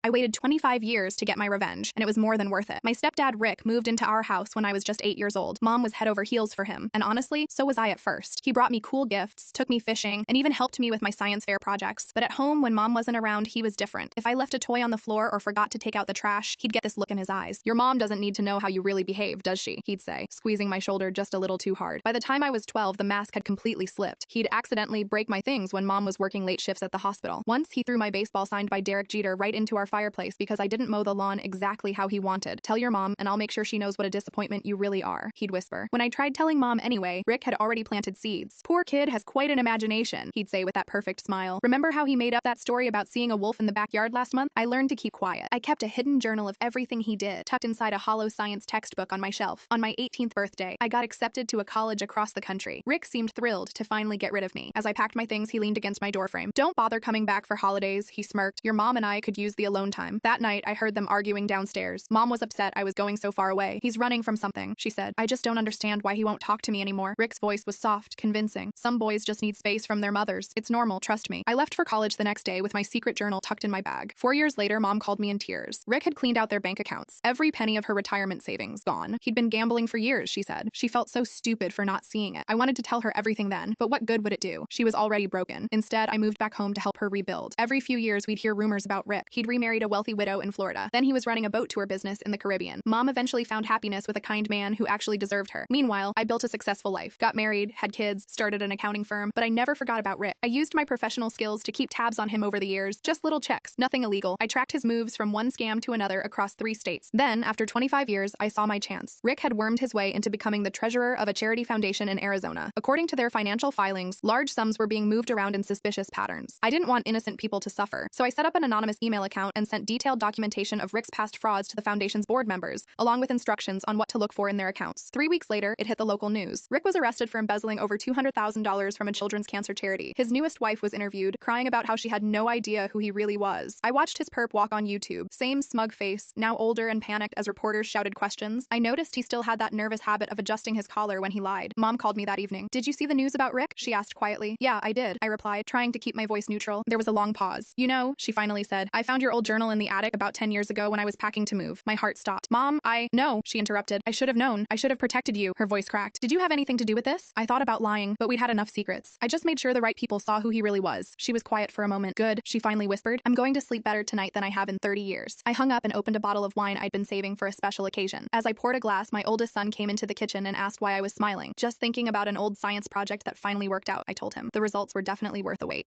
I waited 25 years to get my revenge, and it was more than worth it. My stepdad, Rick, moved into our house when I was just 8 years old. Mom was head over heels for him, and honestly, so was I at first. He brought me cool gifts, took me fishing, and even helped me with my science fair projects. But at home, when Mom wasn't around, he was different. If I left a toy on the floor or forgot to take out the trash, he'd get this look in his eyes. "Your mom doesn't need to know how you really behave, does she?" he'd say, squeezing my shoulder just a little too hard. By the time I was 12, the mask had completely slipped. He'd accidentally break my things when Mom was working late shifts at the hospital. Once, he threw my baseball signed by Derek Jeter right into our fireplace because I didn't mow the lawn exactly how he wanted. "Tell your mom, and I'll make sure she knows what a disappointment you really are," he'd whisper. When I tried telling Mom anyway, Rick had already planted seeds. "Poor kid has quite an imagination," he'd say with that perfect smile. "Remember how he made up that story about seeing a wolf in the backyard last month?" I learned to keep quiet. I kept a hidden journal of everything he did, tucked inside a hollow science textbook on my shelf. On my 18th birthday, I got accepted to a college across the country. Rick seemed thrilled to finally get rid of me. As I packed my things, he leaned against my doorframe. "Don't bother coming back for holidays," he smirked. "Your mom and I could use the alone time." That night, I heard them arguing downstairs. Mom was upset I was going so far away. "He's running from something," she said. "I just don't understand why he won't talk to me anymore." Rick's voice was soft, convincing. "Some boys just need space from their mothers. It's normal, trust me." I left for college the next day with my secret journal tucked in my bag. 4 years later, Mom called me in tears. Rick had cleaned out their bank accounts. Every penny of her retirement savings gone. He'd been gambling for years, she said. She felt so stupid for not seeing it. I wanted to tell her everything then, but what good would it do? She was already broken. Instead, I moved back home to help her rebuild. Every few years, we'd hear rumors about Rick. He'd remarried a wealthy widow in Florida. Then he was running a boat tour business in the Caribbean. Mom eventually found happiness with a kind man who actually deserved her. Meanwhile, I built a successful life, got married, had kids, started an accounting firm, but I never forgot about Rick. I used my professional skills to keep tabs on him over the years, just little checks, nothing illegal. I tracked his moves from one scam to another across 3 states. Then, after 25 years, I saw my chance. Rick had wormed his way into becoming the treasurer of a charity foundation in Arizona. According to their financial filings, large sums were being moved around in suspicious patterns. I didn't want innocent people to suffer, so I set up an anonymous email account and sent detailed documentation of Rick's past frauds to the foundation's board members, along with instructions on what to look for in their accounts. 3 weeks later, it hit the local news. Rick was arrested for embezzling over $200,000 from a children's cancer charity. His newest wife was interviewed, crying about how she had no idea who he really was. I watched his perp walk on YouTube. Same smug face, now older and panicked as reporters shouted questions. I noticed he still had that nervous habit of adjusting his collar when he lied. Mom called me that evening. "Did you see the news about Rick?" she asked quietly. "Yeah, I did," I replied, trying to keep my voice neutral. There was a long pause. "You know," she finally said, "I found your old journal in the attic about 10 years ago when I was packing to move." My heart stopped. "Mom, No," she interrupted. "I should have known. I should have protected you." Her voice cracked. "Did you have anything to do with this?" I thought about lying, but we'd had enough secrets. "I just made sure the right people saw who he really was." She was quiet for a moment. "Good," she finally whispered. "I'm going to sleep better tonight than I have in 30 years. I hung up and opened a bottle of wine I'd been saving for a special occasion. As I poured a glass, my oldest son came into the kitchen and asked why I was smiling. "Just thinking about an old science project that finally worked out," I told him. "The results were definitely worth the wait."